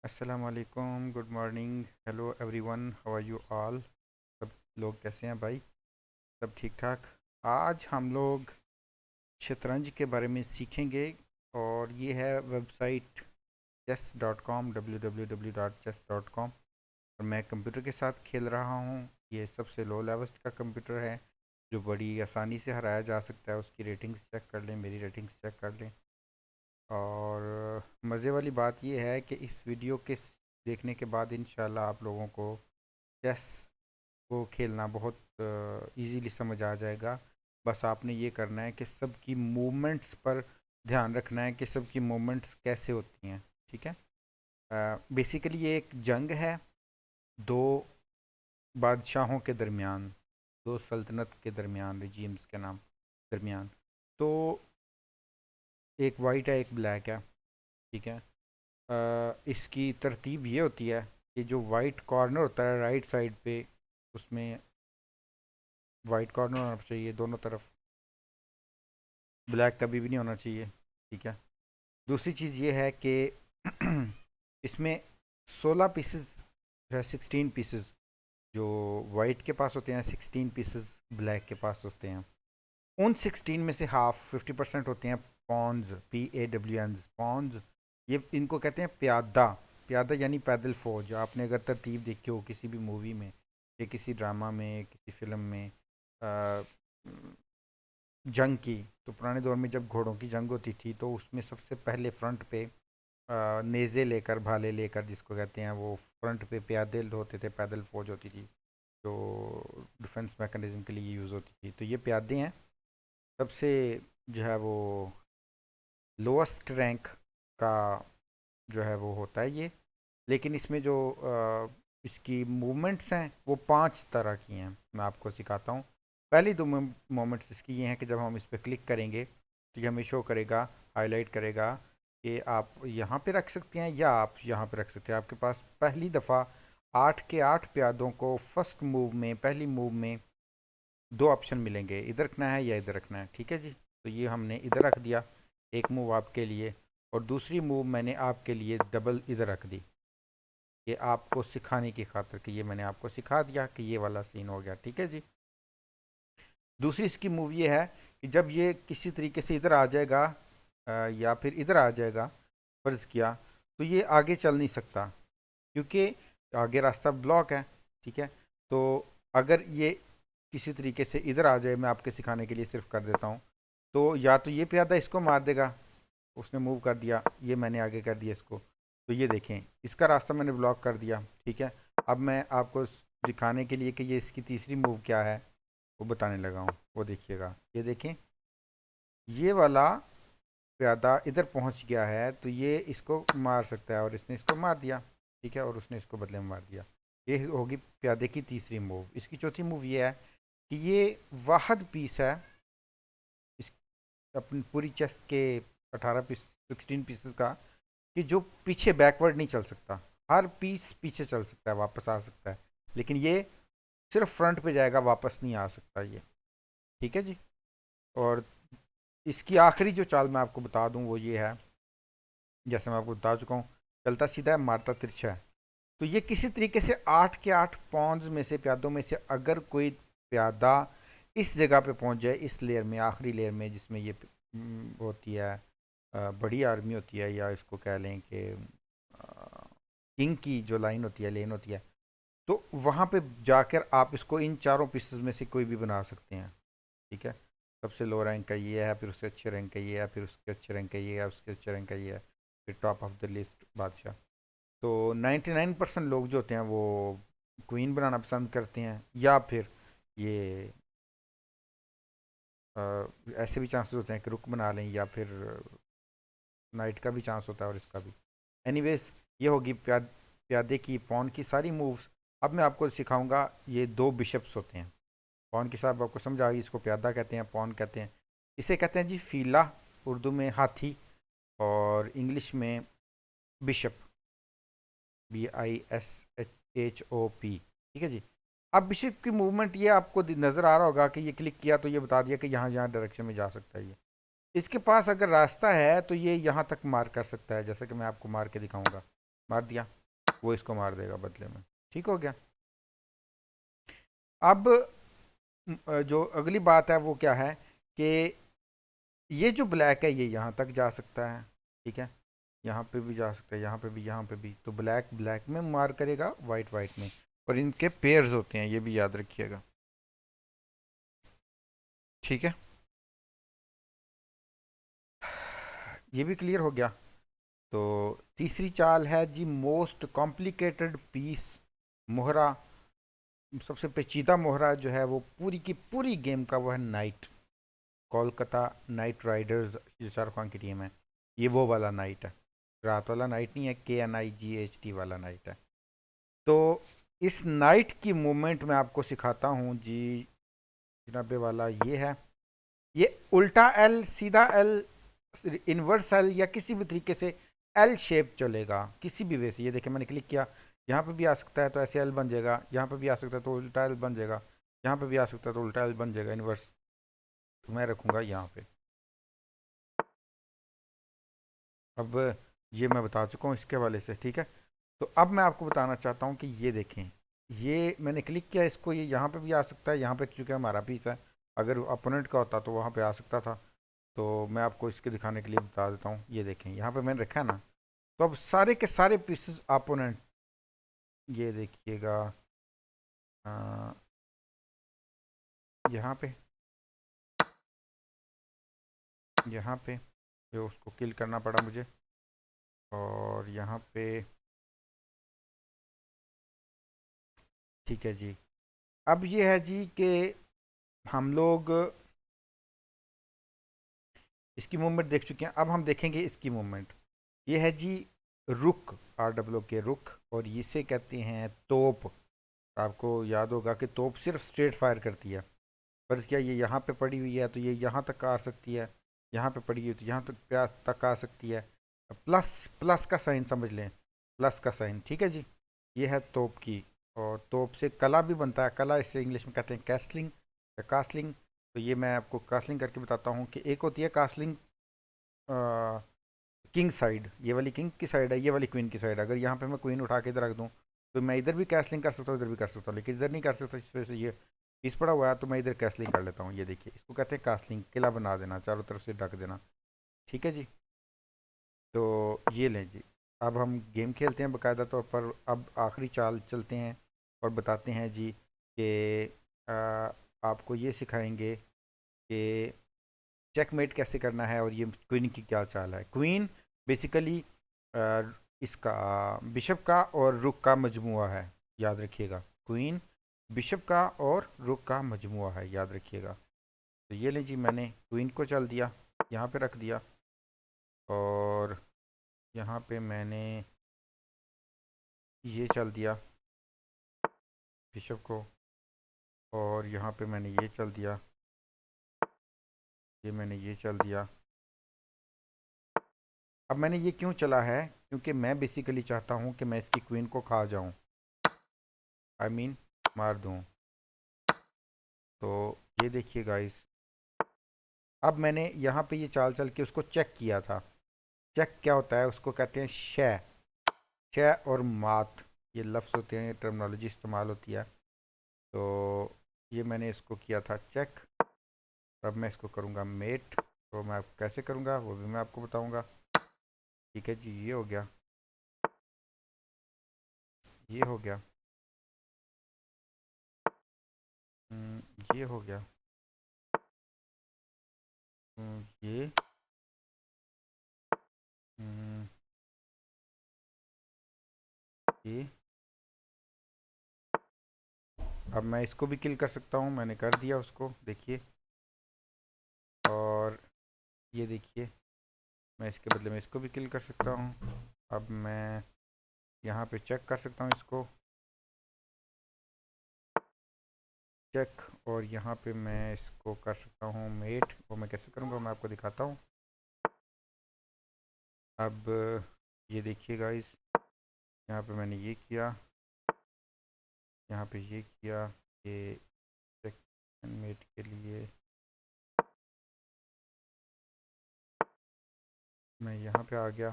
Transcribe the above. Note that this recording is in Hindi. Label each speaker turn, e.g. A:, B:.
A: अस्सलाम वालेकुम, good morning, hello everyone, how are you all. सब लोग कैसे हैं भाई? सब ठीक ठाक। आज हम लोग शतरंज के बारे में सीखेंगे और ये है वेबसाइट chess.com, www.chess.com। और मैं कंप्यूटर के साथ खेल रहा हूँ। ये सबसे लो लेवल का कंप्यूटर है जो बड़ी आसानी से हराया जा सकता है। उसकी रेटिंग्स चेक कर लें, मेरी रेटिंग्स चेक कर लें। और मज़े वाली बात यह है कि इस वीडियो के देखने के बाद इंशाल्लाह आप लोगों को चेस को खेलना बहुत इजीली समझ आ जाएगा। बस आपने ये करना है कि सबकी मूवमेंट्स पर ध्यान रखना है कि सबकी मूवमेंट्स कैसे होती हैं। ठीक है। बेसिकली ये एक जंग है दो बादशाहों के दरमियान, दो सल्तनत के दरमियान, रिजीम्स के नाम दरमियान। तो एक वाइट है, एक ब्लैक है। ठीक है। इसकी तरतीब ये होती है कि जो वाइट कॉर्नर होता है राइट साइड पे, उसमें वाइट कॉर्नर होना चाहिए दोनों तरफ। ब्लैक कभी भी नहीं होना चाहिए। ठीक है। दूसरी चीज़ ये है कि इसमें 16 पीसेस जो है, 16 पीसेस जो वाइट के पास होते हैं, 16 पीसेस ब्लैक के पास होते हैं। उन 16 में से हाफ 50% होते हैं पॉन्स, PAWNs, पॉन्स। ये इनको कहते हैं प्यादा। प्यादा यानी पैदल फौज। आपने अगर तरतीब देखी हो किसी भी मूवी में या किसी ड्रामा में, किसी फिल्म में, आ, जंग की, तो पुराने दौर में जब घोड़ों की जंग होती थी तो उसमें सबसे पहले फ्रंट पे नेज़े लेकर, भाले लेकर जिसको कहते हैं, वो फ्रंट पे प्यादे होते थे, पैदल फौज होती थी जो डिफेंस मैकेनिज्म के लिए यूज़ होती थी। तो ये प्यादे हैं। सबसे जो है वो लोअस्ट रैंक का जो है वो होता है ये। लेकिन इसमें जो इसकी मूवमेंट्स हैं वो 5 तरह की हैं। मैं आपको सिखाता हूँ। पहली दो मूवमेंट्स इसकी ये हैं कि जब हम इस पर क्लिक करेंगे तो ये हमें शो करेगा, हाईलाइट करेगा कि आप यहाँ पे रख सकते हैं या आप यहाँ पे रख सकते हैं। आपके पास पहली दफ़ा 8 के 8 प्यादों को फर्स्ट मूव में, पहली मूव में दो ऑप्शन मिलेंगे, इधर रखना है या इधर रखना है। ठीक है जी। तो ये हमने इधर रख दिया, एक मूव आपके लिए, और दूसरी मूव मैंने आपके लिए डबल इधर रख दी। ये आपको सिखाने की खातिर कि ये मैंने आपको सिखा दिया कि ये वाला सीन हो गया। ठीक है जी। दूसरी इसकी मूव ये है कि जब ये किसी तरीके से इधर आ जाएगा या फिर इधर आ जाएगा, फर्ज किया, तो ये आगे चल नहीं सकता क्योंकि आगे रास्ता ब्लॉक है। ठीक है। तो अगर ये किसी तरीके से इधर आ जाए, मैं आपके सिखाने के लिए सिर्फ कर देता हूँ, तो या तो ये प्यादा इसको मार देगा, उसने मूव कर दिया, ये मैंने आगे कर दिया इसको, तो ये देखें इसका रास्ता मैंने ब्लॉक कर दिया। ठीक है। अब मैं आपको दिखाने के लिए कि ये इसकी तीसरी मूव क्या है वो बताने लगा हूँ। वो देखिएगा, ये देखें, ये वाला प्यादा इधर पहुँच गया है तो ये इसको मार सकता है, और इसने इसको मार दिया। ठीक है। और उसने इसको बदले में मार दिया। ये होगी प्यादे की तीसरी मूव। इसकी चौथी मूव ये है कि ये वाहद पीस है इस अपनी पूरी चेस के 18 पीस, 16 पीसेस का, कि जो पीछे बैकवर्ड नहीं चल सकता। हर पीस पीछे चल सकता है, वापस आ सकता है, लेकिन ये सिर्फ फ्रंट पे जाएगा, वापस नहीं आ सकता ये। ठीक है जी। और इसकी आखिरी जो चाल मैं आपको बता दूं वो ये है, जैसे मैं आपको बता चुका हूँ, चलता सीधा है, मारता तिरछा है। तो ये किसी तरीके से 8 के 8 पॉन्स में से, प्यादों में से, अगर कोई प्यादा इस जगह पे पहुंच जाए, इस लेयर में, आखिरी लेयर में जिसमें ये होती है, बड़ी आर्मी होती है, या इसको कह लें कि किंग की जो लाइन होती है, लेन होती है, तो वहाँ पे जाकर आप इसको इन चारों पीसेस में से कोई भी बना सकते हैं। ठीक है। सबसे लो रैंक का ये है, फिर उससे अच्छे रैंक का ये है, फिर उसके अच्छे रैंक का ये है, उसके अच्छे रैंक का ये है, फिर टॉप ऑफ द लिस्ट बादशाह। तो 99% लोग जो होते हैं वो क्वीन बनाना पसंद करते हैं, या फिर ये ऐसे भी चांसेस होते हैं कि रुक बना लें, या फिर नाइट का भी चांस होता है, और इसका भी। एनीवेज, ये होगी प्यादे की पॉन की सारी मूव्स। अब मैं आपको सिखाऊंगा। ये दो बिशप्स होते हैं। पॉन की साहब आपको समझ आ गई, इसको प्यादा कहते हैं, पॉन कहते हैं। इसे कहते हैं जी फीला, उर्दू में हाथी, और इंग्लिश में बिशप, BISHOP। ठीक है जी। अब बिशप की मूवमेंट ये आपको नज़र आ रहा होगा कि ये क्लिक किया तो ये बता दिया कि यहाँ यहाँ डायरेक्शन में जा सकता है ये। इसके पास अगर रास्ता है तो ये यहाँ तक मार कर सकता है, जैसे कि मैं आपको मार के दिखाऊंगा। मार दिया, वो इसको मार देगा बदले में। ठीक हो गया। अब जो अगली बात है वो क्या है कि ये जो ब्लैक है ये यहाँ तक जा सकता है, ठीक है, यहाँ पे भी जा सकता है, यहाँ पे भी, यहाँ पे भी। तो ब्लैक ब्लैक में मार करेगा, वाइट वाइट में, और इनके पेयर्स होते हैं, ये भी याद रखिएगा। ठीक है, ये भी क्लियर हो गया। तो तीसरी चाल है जी मोस्ट कॉम्प्लिकेटेड पीस, मोहरा, सबसे पेचीदा मोहरा जो है वो पूरी की पूरी गेम का, वो है नाइट। कोलकाता नाइट राइडर्स, जो शाहरुख खान की टीम है, ये वो वाला नाइट है, रात वाला नाइट नहीं है, KNIGHT वाला नाइट है। तो इस नाइट की मूवमेंट मैं आपको सिखाता हूँ जी जनाबे वाला। ये है, ये उल्टा एल, सीधा एल, इनवर्स एल, या किसी भी तरीके से एल शेप चलेगा, किसी भी वे से। ये देखिए मैंने क्लिक किया, यहाँ पे भी आ सकता है तो ऐसे एल बन जाएगा, यहाँ पे भी आ सकता है तो उल्टा एल बन जाएगा, यहाँ पे भी आ सकता है तो उल्टा एल बन जाएगा इनवर्स। तो मैं रखूँगा यहाँ पे। अब ये मैं बता चुका हूँ इसके हवाले से, ठीक है। तो अब मैं आपको बताना चाहता हूँ कि ये देखें, ये मैंने क्लिक किया इसको, ये यहाँ पे भी आ सकता है, यहाँ पे क्योंकि हमारा पीस है, अगर अपोनेंट का होता तो वहाँ पे आ सकता था। तो मैं आपको इसके दिखाने के लिए बता देता हूँ। ये देखें यहाँ पे मैंने रखा है ना, तो अब सारे के सारे पीसेस अपोनेंट, ये देखिएगा यहाँ पे, यहाँ पे ये उसको किल करना पड़ा मुझे, और यहाँ पे, ठीक है जी। अब ये है जी कि हम लोग इसकी मूवमेंट देख चुके हैं, अब हम देखेंगे इसकी मूवमेंट। ये है जी रुक, RWO के रुक, और इसे कहते हैं तोप। आपको याद होगा कि तोप सिर्फ स्ट्रेट फायर करती है, पर क्या ये यहाँ पे पड़ी हुई है तो ये यहाँ तक आ सकती है, यहाँ पे पड़ी हुई तो यहाँ तक आ सकती है। प्लस, प्लस का साइन समझ लें, प्लस का साइन, ठीक है जी। ये है तोप की, और तोप से कला भी बनता है, कला इसे इंग्लिश में कहते हैं कैसलिंग या कासलिंग। तो ये मैं आपको कासलिंग करके बताता हूँ कि एक होती है कासलिंग किंग साइड, ये वाली किंग की साइड है, ये वाली क्वीन की साइड। अगर यहाँ पे मैं क्वीन उठा के इधर रख दूँ तो मैं इधर भी कैसलिंग कर सकता हूँ, इधर भी कर सकता हूँ, लेकिन इधर नहीं कर सकता, इस वजह से ये पीस पड़ा हुआ है, तो मैं इधर कैसलिंग कर लेता हूँ। ये देखिए, इसको कहते हैं कासलिंग, किला बना देना, चारों तरफ से ढक देना। ठीक है जी। तो ये लें जी, अब हम गेम खेलते हैं बाकायदा तौर पर। अब आखिरी चाल चलते हैं और बताते हैं जी कि आपको ये सिखाएंगे कि चेकमेट कैसे करना है, और ये क्वीन की क्या चाल है। क्वीन बेसिकली इसका बिशप का और रुक का मजमुआ है, याद रखिएगा। क्वीन बिशप का और रुक का मजमुआ है, याद रखिएगा। तो ये ले जी, मैंने क्वीन को चल दिया, यहाँ पे रख दिया, और यहाँ पे मैंने ये चल दिया बिशप को, और यहाँ पे मैंने ये चल दिया, ये मैंने ये चल दिया। अब मैंने ये क्यों चला है, क्योंकि मैं बेसिकली चाहता हूँ कि मैं इसकी क्वीन को खा जाऊँ, आई मीन मार दूँ। तो ये देखिए गाइस, अब मैंने यहाँ पे ये चाल चल के उसको चेक किया था। चेक क्या होता है, उसको कहते हैं शय। शय और मात, ये लफ्ज़ होते हैं, टर्मिनोलॉजी इस्तेमाल होती है। तो ये मैंने इसको किया था चेक, अब मैं इसको करूँगा मेट। तो मैं कैसे करूँगा वो भी मैं आपको बताऊँगा। ठीक है जी, ये हो गया, ये हो गया, ये हो गया, ये, हम्म, ये। अब मैं इसको भी किल कर सकता हूँ, मैंने कर दिया उसको, देखिए। और ये देखिए, मैं इसके बदले में इसको भी किल कर सकता हूँ। अब मैं यहाँ पे चेक कर सकता हूँ इसको, चेक, और यहाँ पे मैं इसको कर सकता हूँ मेट। वो मैं कैसे करूँगा मैं आपको दिखाता हूँ। अब ये देखिए गाइस, यहाँ पे मैंने ये किया, यहाँ पे ये किया, ये सेकंड मेट के लिए मैं यहाँ पे आ गया,